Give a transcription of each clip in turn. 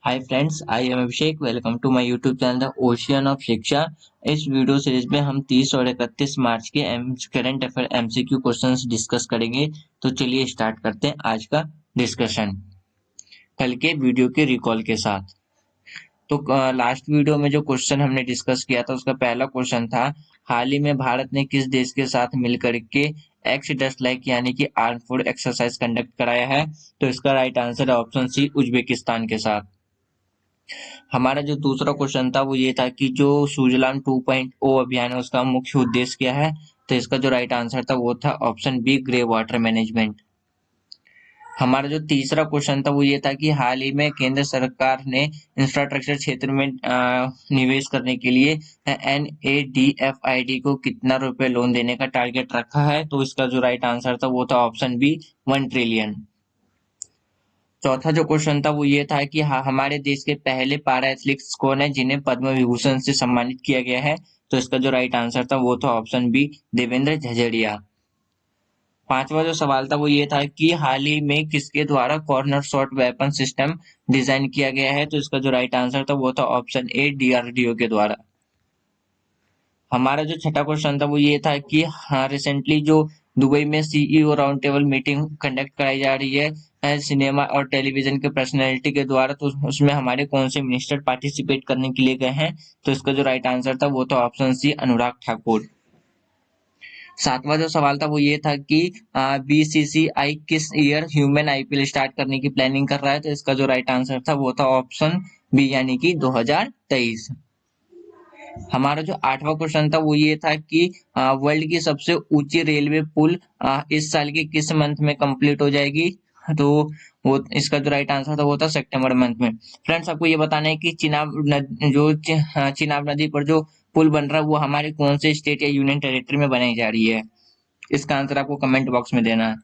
Hi friends, I am Abhishek. Welcome to my YouTube channel the ocean of Shiksha. इस video series में हम 30 और 31 मार्च के current affair MCQ questions discuss करेंगे। तो चलिए स्टार्ट करते हैं आज का डिस्कशन कल के वीडियो के रिकॉल के साथ। तो लास्ट वीडियो में जो क्वेश्चन हमने डिस्कस किया था उसका पहला क्वेश्चन था, हाल ही में भारत ने किस देश के साथ मिलकर के एक्स डस्ट लाइक यानी कि आर्म फोर्स एक्सरसाइज कंडक्ट कराया है? तो इसका राइट आंसर है ऑप्शन सी, उज्बेकिस्तान के साथ। हमारा जो दूसरा क्वेश्चन था वो ये था कि जो सुजलाम 2.0 अभियान है उसका मुख्य उद्देश्य क्या है? तो इसका जो राइट आंसर था वो था option B, grey water management. हमारा जो तीसरा क्वेश्चन था वो ये था कि हाल ही में केंद्र सरकार ने इंफ्रास्ट्रक्चर क्षेत्र में निवेश करने के लिए NADFID को कितना रुपए लोन देने का टारगेट रखा है? तो इसका जो राइट आंसर था वो था ऑप्शन बी, 1 ट्रिलियन। चौथा जो क्वेश्चन था वो ये था कि हमारे देश के पहले पारा एथलीट्स कौन है जिन्हें पद्म विभूषण से सम्मानित किया गया है? तो इसका जो राइट आंसर था वो था ऑप्शन बी, देवेंद्र झझड़िया। पांचवा जो सवाल था वो ये था कि हाल ही में किसके द्वारा corner shot weapon system design किया गया है? तो इसका जो राइट आंसर था वो था ऑप्शन ए, DRDO के द्वारा। हमारा जो छठा क्वेश्चन था वो ये था कि हाँ, रिसेंटली जो दुबई में CEO round table meeting conduct कराई जा रही है सिनेमा और टेलीविजन के पर्सनैलिटी के द्वारा, तो उसमें हमारे कौन से मिनिस्टर पार्टिसिपेट करने के लिए गए हैं? तो इसका जो राइट आंसर था वो था ऑप्शन सी, अनुराग ठाकुर। सातवां जो सवाल था वो ये था कि BCCI किस ईयर ह्यूमन IPL स्टार्ट करने की प्लानिंग कर रहा है? तो इसका जो राइट आंसर था वो था ऑप्शन बी, यानी कि 2023। हमारा जो आठवां क्वेश्चन था वो ये था कि वर्ल्ड की सबसे ऊंची रेलवे पुल इस साल के किस मंथ में कंप्लीट हो जाएगी? तो वो इसका जो राइट आंसर था वो था सितंबर मंथ में। फ्रेंड्स, आपको ये बताना है कि चिनाब नदी पर जो पुल बन रहा है वो हमारे कौन से स्टेट या यूनियन टेरिटरी में बनाई जा रही है? इसका आंसर आपको कमेंट बॉक्स में देना है।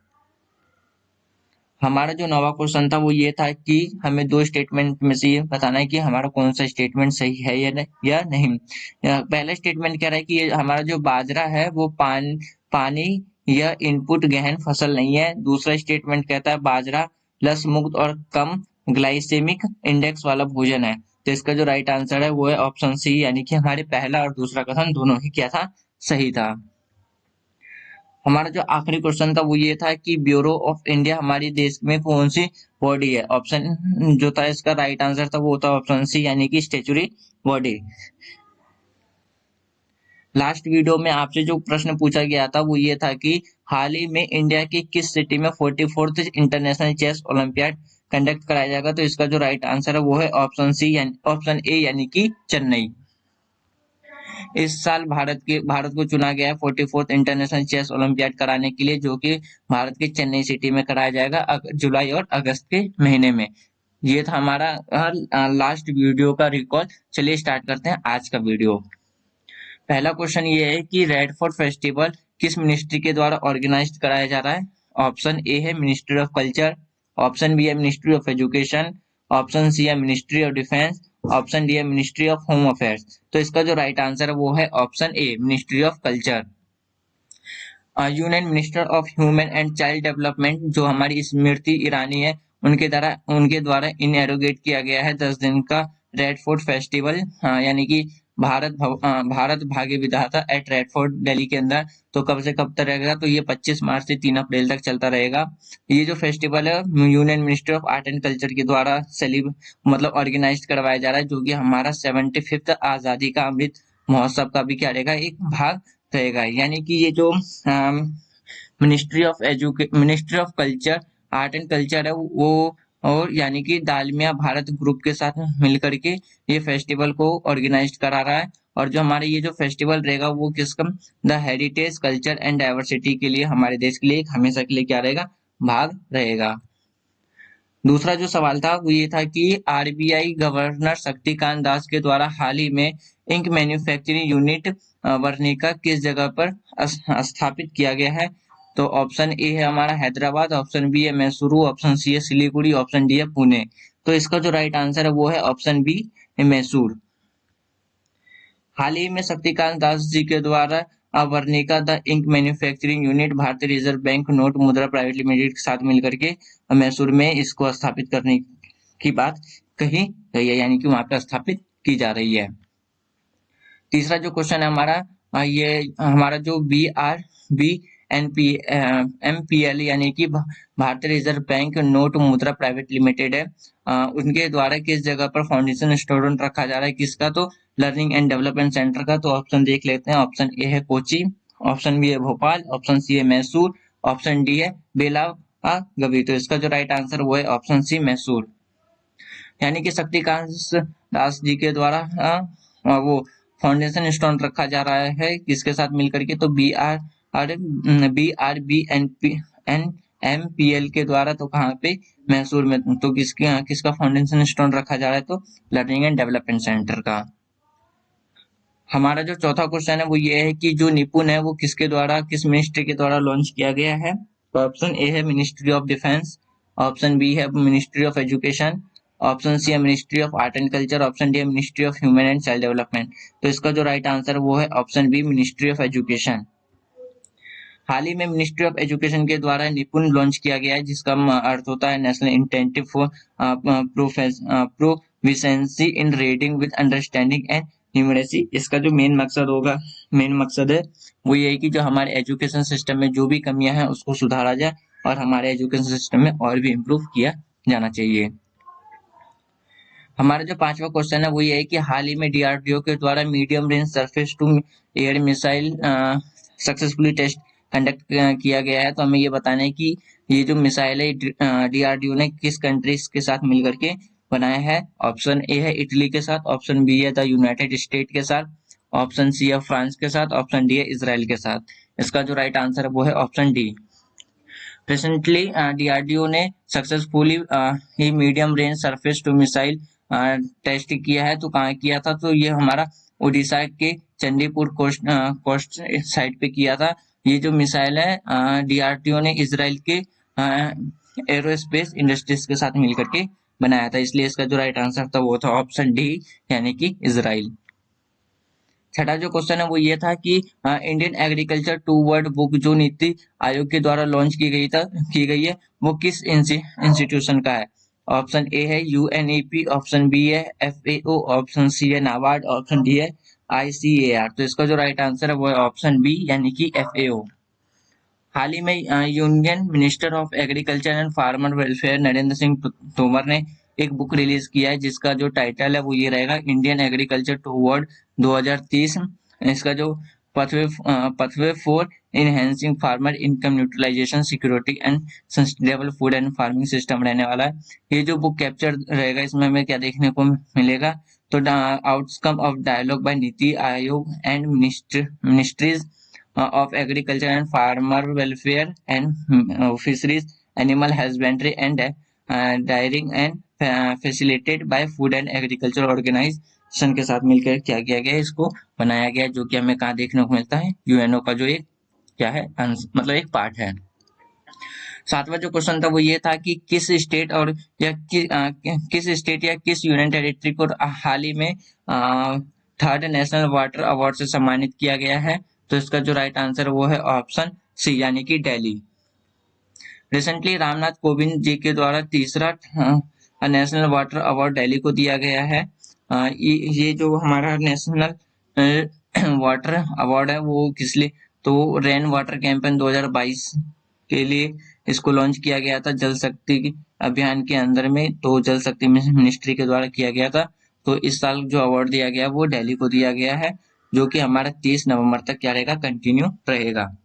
हमारा जो नवा क्वेश्चन था वो ये था कि हमें दो स्टेटमेंट में से ये बताना है कि हमारा कौन सा स्टेटमेंट सही है या नहीं। पहला स्टेटमेंट कह रहा है कि ये हमारा जो बाजरा है वो पानी या इनपुट गहन फसल नहीं है। दूसरा स्टेटमेंट कहता है बाजरा लस मुक्त और कम ग्लाइसेमिक इंडेक्स वाला भोजन है। तो इसका जो राइट आंसर है वो है ऑप्शन सी, यानी कि हमारे पहला और दूसरा कथन दोनों ही क्या था, सही था। हमारा जो आखिरी क्वेश्चन था वो ये था कि ब्यूरो ऑफ इंडिया हमारे देश में कौन सी बॉडी है? ऑप्शन जो था इसका राइट आंसर था वो था ऑप्शन सी, यानी कि स्टेचुरी बॉडी। लास्ट वीडियो में आपसे जो प्रश्न पूछा गया था वो ये था कि हाल ही में इंडिया की किस सिटी में 44th international chess olympiad conduct कराया जाएगा? तो इसका जो राइट आंसर है वो है ऑप्शन सी, ऑप्शन ए, यानी कि चेन्नई। इस साल भारत को चुना गया है 44th इंटरनेशनल चेस ओलंपियाड कराने के लिए, जो कि भारत के चेन्नई सिटी में कराया जाएगा जुलाई और अगस्त के महीने में। ये था हमारा लास्ट वीडियो का रिकॉल। चलिए स्टार्ट करते हैं आज का वीडियो। पहला क्वेश्चन ये है कि रेड फोर्ट फेस्टिवल किस मिनिस्ट्री के द्वारा ऑर्गेनाइज कराया जा रहा है? ऑप्शन ए है ministry of culture, option B है ministry of education, option C है ministry of defence, option D है मिनिस्ट्री ऑफ होम अफेयर्स। तो इसका जो राइट आंसर है वो है option A, ministry of culture. Union minister of human and child development जो हमारी स्मृति ईरानी है उनके द्वारा इनएरोगेट किया गया है 10 दिन का रेड फोर्ट फेस्टिवल, यानी कि भारत भाग्य विधाता एट रेड फोर्ट दिल्ली के अंदर। तो कब से कब तक रहेगा? तो ये 25 मार्च से 3 अप्रैल तक चलता रहेगा। ये जो फेस्टिवल है union ministry of art and culture के द्वारा मतलब ऑर्गेनाइज करवाया जा रहा है, जो कि हमारा 75th आजादी का अमृत महोत्सव का भी क्या रहेगा, एक भाग रहेगा। यानी कि ये जो ministry of culture art and culture है वो, और यानी कि दालमिया भारत ग्रुप के साथ मिलकर के ये फेस्टिवल को ऑर्गेनाइज करा रहा है। और जो हमारे ये जो फेस्टिवल रहेगा वो किसका, the heritage culture and diversity के लिए, हमारे देश के लिए हमेशा के लिए क्या रहेगा, भाग रहेगा। दूसरा जो सवाल था वो ये था कि RBI गवर्नर शक्तिकांत दास के द्वारा हाल ही में इंक मैन्युफैक्चरिंग यूनिट वर्निका किस जगह पर स्थापित किया गया है? तो ऑप्शन ए है हमारा हैदराबाद, ऑप्शन बी है मैसूरू, ऑप्शन सी है सिलीगुड़ी, ऑप्शन डी है पुणे। तो इसका जो राइट आंसर है वो है ऑप्शन बी, मैसूर। हाल ही में शक्तिकांत दास जी के द्वारा वर्निका द इंक मैन्युफैक्चरिंग यूनिट भारतीय रिजर्व बैंक नोट मुद्रा प्राइवेट लिमिटेड के साथ मिलकर के मैसूर में इसको स्थापित करने की बात कही गई है, यानी कि वहां पर स्थापित की जा रही है। तीसरा जो क्वेश्चन है हमारा, ये हमारा जो BRBNP एमपीएल यानी कि भारतीय रिजर्व बैंक नोट मुद्रा प्राइवेट लिमिटेड है, उनके द्वारा किस जगह पर फाउंडेशन स्टोन रखा जा रहा है, किसका? तो लर्निंग एंड डेवलपमेंट सेंटर का। तो ऑप्शन देख लेते हैं। ऑप्शन ए है कोची, ऑप्शन बी है भोपाल, ऑप्शन सी है मैसूर, ऑप्शन डी है बेलागावी। तो इसका जो राइट आंसर वो है ऑप्शन सी मैसूर, यानी कि शक्तिकांत दास जी के द्वारा वो फाउंडेशन स्टोन रखा जा रहा है किसके साथ मिलकर के? तो BRBNPL के द्वारा। तो कहाँ पे? मैसूर में। तो किसका फाउंडेशन स्टोन रखा जा रहा है? तो लर्निंग एंड डेवलपमेंट सेंटर का। हमारा जो चौथा क्वेश्चन है वो ये है कि जो निपुण है वो किसके द्वारा, किस मिनिस्ट्री के द्वारा लॉन्च किया गया है? तो ऑप्शन ए है ministry of defence, option B है ministry of education, option C है ministry of art and culture, option D है ministry of human and child development. तो इसका जो राइट आंसर वो है option B ministry of education. हाल ही में मिनिस्ट्री ऑफ एजुकेशन के द्वारा निपुण लॉन्च किया गया है, जिसका अर्थ होता है national initiative for proficiency in reading with understanding and numeracy. इसका जो मेन मकसद है वो ये है कि जो हमारे एजुकेशन सिस्टम में जो भी कमियां हैं उसको सुधारा जाए और हमारे एजुकेशन सिस्टम में और भी इम्प्रूव किया जाना चाहिए। हमारा जो पांचवा क्वेश्चन है वो ये है कि हाल ही में डीआरडीओ के द्वारा medium range surface to air missile successfully test conduct किया गया है। तो हमें ये बताना है कि ये जो मिसाइल है डीआरडीओ ने किस कंट्रीज के साथ मिलकर के बनाया है। ऑप्शन ए है इटली के साथ, ऑप्शन बी है द यूनाइटेड स्टेट के साथ, ऑप्शन सी है फ्रांस के साथ, ऑप्शन डी है इसराइल के साथ। इसका जो राइट आंसर है वो है ऑप्शन डी। रिसेंटली डीआरडीओ ने सक्सेसफुली ही medium range surface to missile test किया है। तो कहाँ किया था? तो ये हमारा उड़ीसा के चंडीपुर कोस्ट साइड पे किया था। ये जो मिसाइल है डीआरडीओ ने इसराइल के एरोस्पेस इंडस्ट्रीज के साथ मिलकर के बनाया था, इसलिए इसका जो राइट आंसर था वो था ऑप्शन डी यानी कि इसराइल। छठा जो क्वेश्चन है वो ये था कि Indian agriculture toward book जो नीति आयोग के द्वारा लॉन्च की गई है वो किस इंस्टीट्यूशन का है? ऑप्शन ए है यूएनईपी, ऑप्शन बी है एफएओ, ऑप्शन सी है नाबार्ड, ऑप्शन डी है आईसीएआर। तो इसका जो राइट आंसर है वो है ऑप्शन बी यानी कि एफएओ। हाल ही में union minister of agriculture and farmer welfare Narendra Singh Tomar ने एक बुक रिलीज किया है, जिसका जो टाइटल है वो ये रहेगा इंडियन एग्रीकल्चर टूवर्ड 2030। इसका जो pathway for enhancing farmer income neutralization security and sustainable food and farming system रहने वाला है। ये जो बुक कैप्चर रहेगा इसमें हमें क्या देखने को मिलेगा? तो outcome of dialogue by NITI Aayog and ministries of agriculture and farmer welfare and fisheries, animal husbandry and dairying and facilitated by food and agriculture organization के साथ मिलकर क्या किया गया, इसको बनाया गया, जो कि हमें कहाँ देखने को मिलता है? यूएनओ का जो एक क्या है मतलब एक पार्ट है। सातवां जो क्वेश्चन था वो ये था कि किस स्टेट और या किस स्टेट या किस यूनियन टेरिटरी को हाल ही में थर्ड नेशनल वाटर अवार्ड से सम्मानित किया गया है? तो इसका जो राइट आंसर वो है ऑप्शन सी यानी कि दिल्ली। रिसेंटली रामनाथ कोविंद जी के द्वारा तीसरा नेशनल वाटर अवार्ड दिल्ली को दिया गया है। ये जो हमारा नेशनल वाटर अवार्ड है वो किस लिए? तो रेन वाटर कैंपेन 2022 के लिए इसको लॉन्च किया गया था जल शक्ति अभियान के अंदर में। तो जल शक्ति मिनिस्ट्री के द्वारा किया गया था। तो इस साल जो अवार्ड दिया गया वो दिल्ली को दिया गया है, जो कि हमारा 30 नवंबर तक क्या रहेगा? कंटिन्यू रहेगा।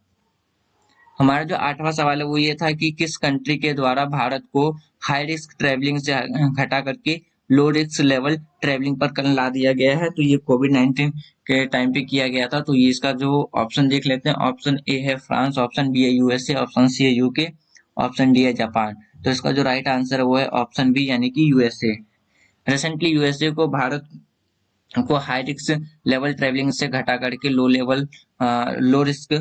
हमारा जो आठवां सवाल है वो ये था कि किस कंट्री के द्वारा भारत को हाई रिस्क ट्रेवलिंग से घटा करके लो रिस्क लेवल ट्रेवलिंग पर ला दिया गया है? तो ये कोविड-19 के टाइम पे किया गया था। तो ये इसका जो ऑप्शन देख लेते हैं। ऑप्शन ए है फ्रांस, ऑप्शन बी है यूएसए, ऑप्शन सी है यूके, ऑप्शन डी है जापान। तो इसका जो राइट आंसर है वो है ऑप्शन बी यानी कि यूएसए। रिसेंटली यूएसए को भारत को हाई रिस्क लेवल ट्रेवलिंग से घटा करके लो रिस्क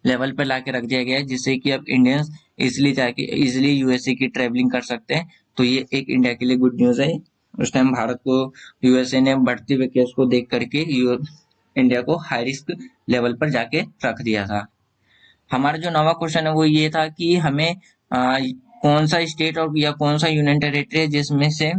लेवल पर लाके रख दिया गया है, जिससे कि अब इंडियंस इजिली यूएसए की ट्रेवलिंग कर सकते हैं। तो ये एक इंडिया के लिए गुड न्यूज है। उस टाइम भारत को यूएसए ने बढ़ते हुए केस को देख करके इंडिया को हाई रिस्क लेवल पर जाके रख दिया था। हमारा जो नवा क्वेश्चन है वो ये था कि हमें कौन सा स्टेट और या कौन सा यूनियन टेरिटरी है जिसमें से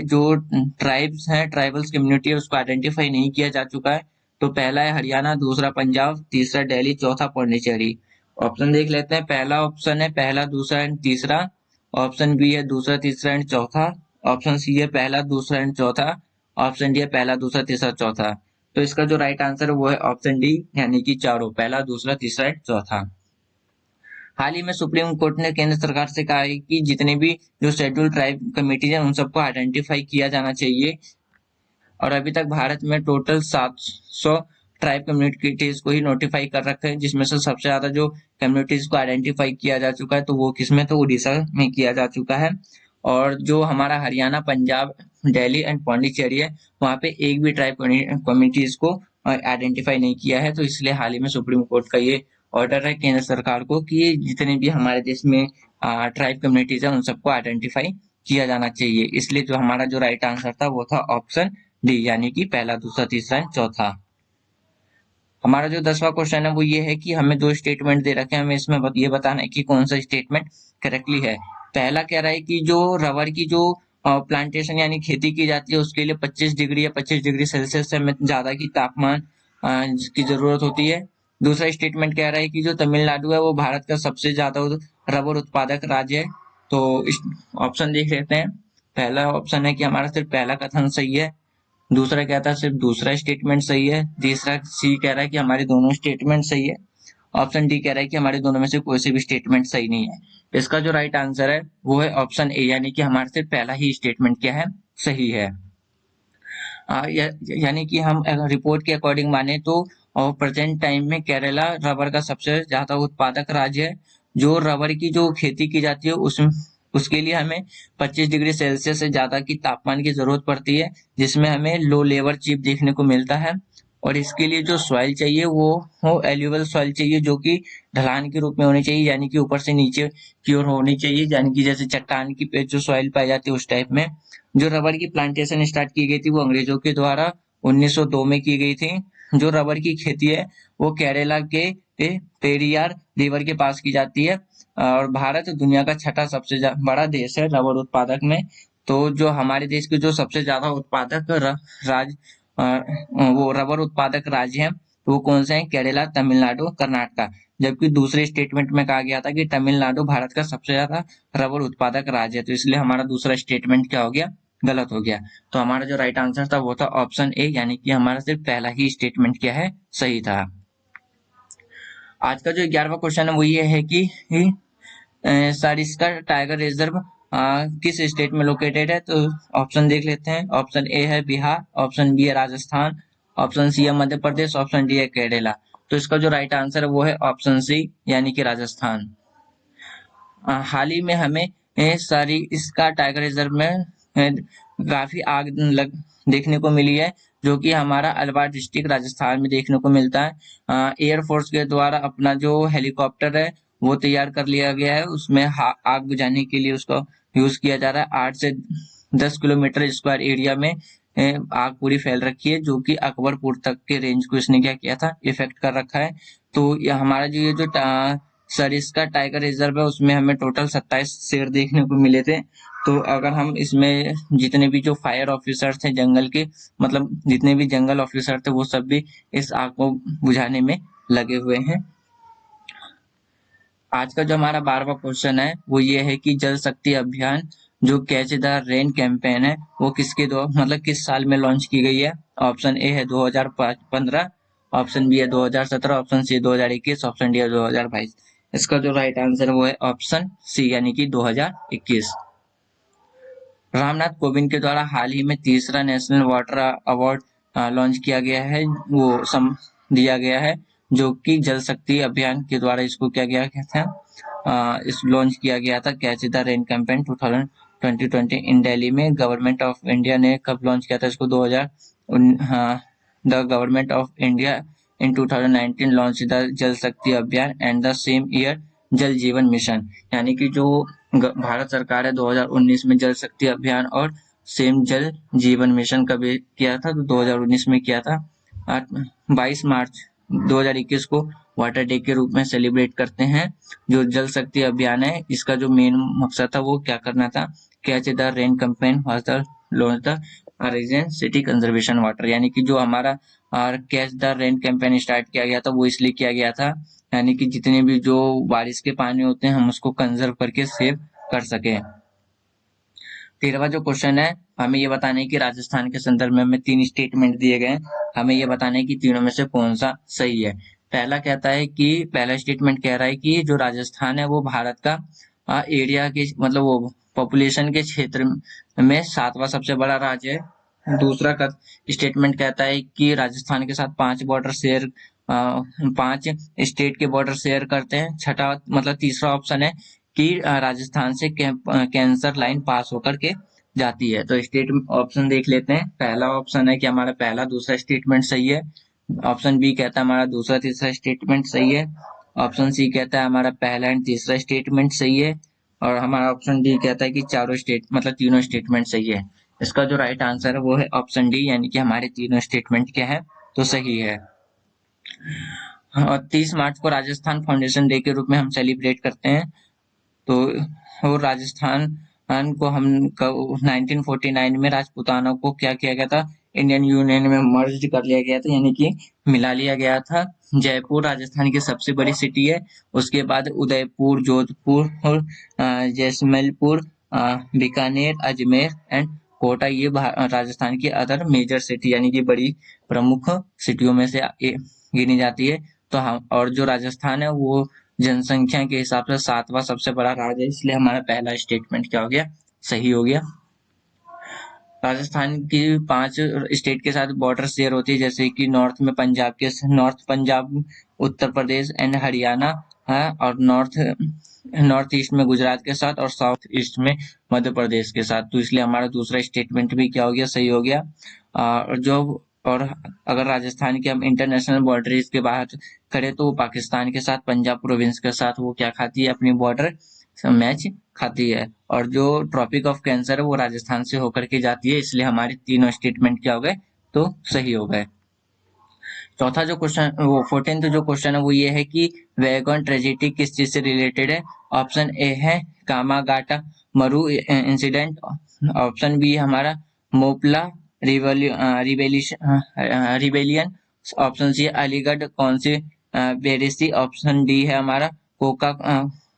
जो ट्राइब्स हैं, ट्राइबल्स कम्युनिटी है, उसको आइडेंटिफाई नहीं किया जा चुका है। तो पहला है हरियाणा, दूसरा पंजाब, तीसरा दिल्ली, चौथा पौंडीचेरी। ऑप्शन देख लेते हैं। पहला ऑप्शन है पहला, दूसरा एंड तीसरा। ऑप्शन बी है दूसरा, तीसरा एंड चौथा। ऑप्शन सी है पहला, दूसरा एंड चौथा। ऑप्शन डी है पहला, दूसरा, तीसरा, चौथा। तो इसका जो राइट आंसर है वो है ऑप्शन डी, यानी कि चारों, पहला, दूसरा, तीसरा एंड चौथा। हाल ही में सुप्रीम कोर्ट ने केंद्र सरकार से कहा है कि जितने भी जो शेड्यूल ट्राइब कमेटीज हैं उन सबको आइडेंटिफाई किया जाना चाहिए। और अभी तक भारत में टोटल 700 ट्राइब कम्युनिटीज को ही नोटिफाई कर रखा है, जिसमें से सबसे ज्यादा जो कम्युनिटीज को आइडेंटिफाई किया जा चुका है तो वो किसमें, तो उड़ीसा में किया जा चुका है। और जो हमारा हरियाणा, पंजाब, दिल्ली एंड पौंडीचेरी है वहां पे एक भी ट्राइब कम्युनिटीज को आइडेंटिफाई नहीं किया है। तो इसलिए हाल ही में सुप्रीम कोर्ट का ये ऑर्डर है केंद्र सरकार को कि जितने भी हमारे देश में ट्राइब कम्युनिटीज है उन सबको आइडेंटिफाई किया जाना चाहिए। इसलिए जो हमारा जो राइट आंसर था वो था ऑप्शन डी, यानी कि पहला, दूसरा, तीसरा एंड चौथा। हमारा जो 10वां क्वेश्चन है वो ये है कि हमें दो स्टेटमेंट दे रखे हैं, हमें इसमें ये बताना है कि कौन सा स्टेटमेंट करेक्टली है। पहला कह रहा है कि जो रबर की जो प्लांटेशन यानी खेती की जाती है उसके लिए 25 डिग्री या 25 डिग्री सेल्सियस से हमें ज्यादा की तापमान की जरूरत होती है। दूसरा स्टेटमेंट कह रहा है कि जो तमिलनाडु है वो भारत का सबसे ज्यादा रबर उत्पादक राज्य है। तो ऑप्शन देख लेते हैं। पहला ऑप्शन है कि हमारा सिर्फ पहला कथन सही है। दूसरा कहता है सिर्फ दूसरा स्टेटमेंट सही है। तीसरा सी कह रहा है कि हमारे दोनों स्टेटमेंट सही है। ऑप्शन डी कह रहा है कि हमारे दोनों में से कोई से भी स्टेटमेंट सही नहीं है। इसका जो राइट आंसर है वो है ऑप्शन ए, यानी कि हमारे सिर्फ पहला ही स्टेटमेंट क्या है, सही है। यानी कि हम रिपोर्ट के अकॉर्डिंग माने तो प्रेजेंट टाइम में केरला रबर का सबसे ज्यादा उत्पादक राज्य है। जो रबर की जो खेती की जाती है उसके लिए हमें 25 डिग्री सेल्सियस से ज्यादा की तापमान की जरूरत पड़ती है, जिसमें हमें लो लेवल चिप देखने को मिलता है। और इसके लिए जो सॉइल चाहिए वो एल्यूवल सॉइल चाहिए, जो कि ढलान के रूप में होनी चाहिए, यानी कि ऊपर से नीचे की ओर होनी चाहिए, यानी कि जैसे चट्टान की पे जो सॉइल पाई जाती है उस टाइप में। जो रबर की प्लांटेशन स्टार्ट की गई थी वो अंग्रेजों के द्वारा 1902 में की गई थी। जो रबर की खेती है वो केरला के पेरियार रिवर के पास की जाती है। और भारत दुनिया का छठा सबसे बड़ा देश है रबर उत्पादक में। तो जो हमारे देश के जो सबसे ज्यादा उत्पादक राज्य वो रबर उत्पादक राज्य हैं वो कौन से हैं, केरला, तमिलनाडु, कर्नाटका। जबकि दूसरे स्टेटमेंट में कहा गया था कि तमिलनाडु भारत का सबसे ज्यादा रबर उत्पादक राज्य है। तो इसलिए हमारा दूसरा स्टेटमेंट क्या हो गया, गलत हो गया। तो हमारा जो राइट आंसर था वो था ऑप्शन ए, यानी कि हमारा सिर्फ पहला ही स्टेटमेंट क्या है, सही था। आज का जो 11वां क्वेश्चन है वो ये है कि सरिस्का टाइगर रिजर्व किस स्टेट में लोकेटेड है। तो ऑप्शन देख लेते हैं। ऑप्शन ए है बिहार, ऑप्शन बी है राजस्थान, ऑप्शन सी है मध्य प्रदेश, ऑप्शन डी है केरला। तो इसका जो राइट आंसर है वो है ऑप्शन सी, यानी कि राजस्थान। हाल ही में हमें सारी इसका टाइगर रिजर्व में काफी आग देखने को मिली है, जो कि हमारा अलवार डिस्ट्रिक्ट राजस्थान में देखने को मिलता है। एयरफोर्स के द्वारा अपना जो हेलीकॉप्टर है वो तैयार कर लिया गया है, उसमें आग बुझाने के लिए उसका यूज किया जा रहा है। 8 से 10 किलोमीटर स्क्वायर एरिया में आग पूरी फैल रखी है, जो कि अकबरपुर तक के रेंज को इसने क्या किया था, इफेक्ट कर रखा है। तो ये हमारा जो ये जो सरिस्का टाइगर रिजर्व है उसमें हमें टोटल 27 शेर देखने को मिले थे। तो अगर हम इसमें जितने भी जो फायर ऑफिसर थे जंगल के, मतलब जितने भी जंगल ऑफिसर थे वो सब भी इस आग को बुझाने में लगे हुए हैं। आज का जो हमारा 12वां क्वेश्चन है वो ये है कि जल शक्ति अभियान जो कैच द रेन कैंपेन है वो किसके द्वारा, मतलब किस साल में लॉन्च की गई है। ऑप्शन ए है 2015, ऑप्शन बी है 2017, ऑप्शन सी 2021, ऑप्शन डी है 2022। इसका जो राइट आंसर है वो है ऑप्शन सी, यानी कि 2021। रामनाथ कोविंद के द्वारा हाल ही में तीसरा नेशनल वाटर अवार्ड लॉन्च किया गया है, वो दिया गया है, जो कि जल शक्ति अभियान के द्वारा इसको क्या गया था, इस लॉन्च किया गया था कैच द रेन कैंपेन 2020 इन दिल्ली में। गवर्नमेंट ऑफ इंडिया ने कब लॉन्च किया था इसको, 2000। The government of India in 2019 launch the जल शक्ति अभियान एंड द सेम ईयर जल जीवन मिशन। यानी कि जो भारत सरकार है 2019 में जल शक्ति अभियान और सेम जल जीवन मिशन कब किया था, तो 2019 में किया था। 22 मार्च 2021 को वाटर डे के रूप में सेलिब्रेट करते हैं। जो जल शक्ति अभियान है, इसका जो मेन मकसद था वो क्या करना था, catch the rain campaign was the launch the region city conservation water, यानी कि जो हमारा catch the rain campaign start किया गया था वो इसलिए किया गया था, यानी कि जितने भी जो बारिश के पानी होते हैं हम उसको कंजर्व करके सेव कर सके। 13वां जो क्वेश्चन है, हमें ये बताना है कि राजस्थान के संदर्भ में हमें 3 स्टेटमेंट दिए गए हैं, हमें ये बताना है कि तीनों में से कौन सा सही है। पहला कहता है कि पहला स्टेटमेंट कह रहा है कि जो राजस्थान है वो भारत का एरिया के मतलब वो पॉपुलेशन के क्षेत्र में 7वां सबसे बड़ा राज्य है। दूसरा स्टेटमेंट कहता है कि राजस्थान के साथ 5 स्टेट के बॉर्डर शेयर करते हैं। छठा मतलब तीसरा ऑप्शन है कि राजस्थान से कैंसर लाइन पास होकर के जाती है। तो स्टेट ऑप्शन देख लेते हैं। पहला ऑप्शन है कि हमारा पहला दूसरा स्टेटमेंट सही है। ऑप्शन बी कहता है हमारा दूसरा तीसरा स्टेटमेंट सही है। ऑप्शन सी कहता है हमारा पहला एंड तीसरा स्टेटमेंट सही है। और हमारा ऑप्शन डी कहता है कि तीनों स्टेटमेंट सही है। इसका जो राइट आंसर है वो है ऑप्शन डी, यानी कि हमारे तीनों स्टेटमेंट क्या है तो सही है। 30 मार्च को राजस्थान फाउंडेशन डे के रूप में हम सेलिब्रेट करते हैं। तो और राजस्थान को हम 1949 में राजपूताना को क्या किया गया था, इंडियन यूनियन में मर्ज कर लिया गया था, यानी कि मिला लिया गया था। जयपुर राजस्थान की सबसे बड़ी सिटी है। उसके बाद उदयपुर, जोधपुर और जैसलमेर, बीकानेर, अजमेर एंड कोटा ये राजस्थान की अदर मेजर सिटी यानी कि बड़ी प्रमुख सिटियों में से गिनी जाती है। तो हम और जो राजस्थान है वो जनसंख्या के हिसाब से 7वां सबसे बड़ा राज्य है, इसलिए हमारा पहला स्टेटमेंट क्या हो गया, सही हो गया। राजस्थान की 5 स्टेट के साथ बॉर्डर शेयर होती है, जैसे कि नॉर्थ पंजाब, उत्तर प्रदेश एंड हरियाणा है, और नॉर्थ ईस्ट में गुजरात के साथ और साउथ ईस्ट में मध्य प्रदेश के साथ। तो इसलिए हमारा दूसरा स्टेटमेंट भी क्या हो गया, सही हो गया। और अगर राजस्थान की हम इंटरनेशनल बाउंड्रीज के बात करें तो पाकिस्तान के साथ पंजाब प्रोविंस के साथ वो क्या खाती है, अपनी बॉर्डर मैच खाती है। और जो ट्रॉपिक ऑफ कैंसर है वो राजस्थान से होकर के जाती है, इसलिए हमारे तीनों स्टेटमेंट क्या हो गए, तो सही हो गए। चौथा जो क्वेश्चन, वो 14th जो क्वेश्चन है वो ये है कि वैगन ट्रेजेडी किस चीज से रिलेटेड है। ऑप्शन ए है कामागाटा मरु इंसिडेंट। ऑप्शन बी हमारा Moplah rebellion. Option C Aligarh कौन सी बेरेसी। ऑप्शन डी है हमारा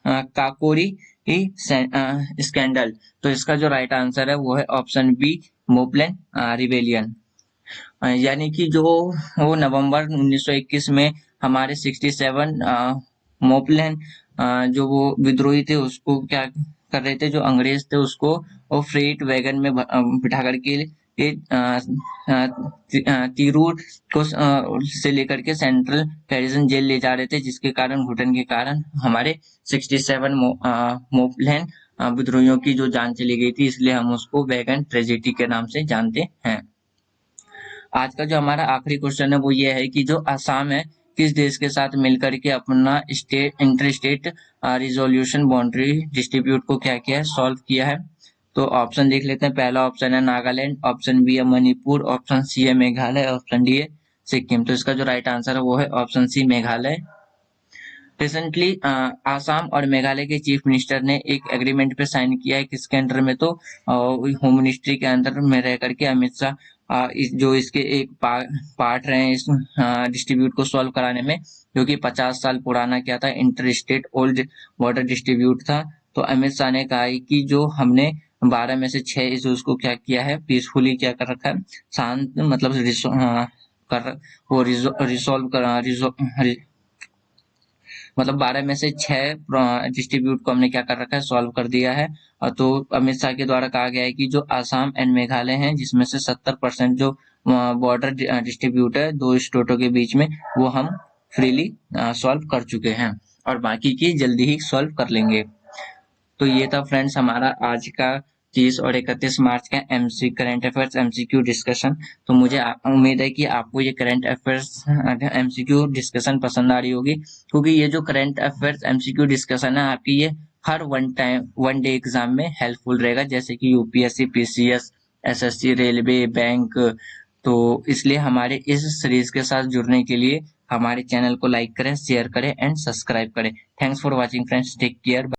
काकोरी स्कैंडल। तो इसका जो राइट आंसर है वो है ऑप्शन बी, मोपलन रिबेलियन। यानी कि जो वो नवंबर 1921 में हमारे 67 मोपलन जो वो विद्रोही थे उसको क्या कर रहे थे, जो अंग्रेज थे उसको वो फ्रेट वैगन में बिठा करके तिरूर को से लेकर के सेंट्रल प्रिजन जेल ले जा रहे थे, जिसके कारण घुटन के कारण हमारे 67 मोपलन विद्रोहियों की जो जान चली गई थी, इसलिए हम उसको वैगन ट्रेजेडी के नाम से जानते हैं। आज का जो हमारा आखिरी क्वेश्चन है वो ये है कि जो असम है किस देश के साथ मिलकर के अपना inter state resolution boundary distribute को क्या किया है, सॉल्व किया है। तो ऑप्शन देख लेते हैं। पहला ऑप्शन है नागालैंड, ऑप्शन बी है मणिपुर, ऑप्शन सी है मेघालय, ऑप्शन डी है सिक्किम। तो इसका जो राइट आंसर है वो है option C, Meghalaya. Recently Assam और मेघालय के चीफ मिनिस्टर ने एक एग्रीमेंट पे साइन किया है, किसके अंडर में, तो होम मिनिस्ट्री के अंदर में रह करके अमित शाह जो इसके एक पार्ट रहे इस डिस्ट्रीब्यूट को सॉल्व कराने में, जो कि 50 साल पुराना क्या था, inter state old border distribute था। तो अमित शाह ने कहा है कि जो हमने 12 में से 6 इश्यूज को क्या किया है, पीसफुली क्या कर रखा है, शांत मतलब रिसोल्व कर मतलब 12 में से 6 डिस्ट्रीब्यूट को हमने क्या कर रखा है, सॉल्व कर दिया है। तो अमित शाह के द्वारा कहा गया है कि जो आसाम एंड मेघालय हैं, जिसमें से 70% जो बॉर्डर डिस्ट्रीब्यूट है 2 स्टेटों के बीच में, वो हम फ्रीली सॉल्व कर चुके हैं और बाकी की जल्दी ही सॉल्व कर लेंगे। तो ये था फ्रेंड्स हमारा आज का 30 और 31 मार्च का करंट अफेयर्स एमसीक्यू डिस्कशन। तो मुझे उम्मीद है कि आपको ये करंट अफेयर्स एमसीक्यू डिस्कशन पसंद आ रही होगी, क्योंकि ये जो करंट अफेयर्स एमसीक्यू डिस्कशन है आपकी ये हर वन डे एग्जाम में हेल्पफुल रहेगा, जैसे कि UPSC, PCS, SSC, railway, bank. तो इसलिए हमारे इस सीरीज के साथ जुड़ने के लिए हमारे चैनल को लाइक करें, शेयर करें एंड सब्सक्राइब करें। Thanks for watching friends, take care.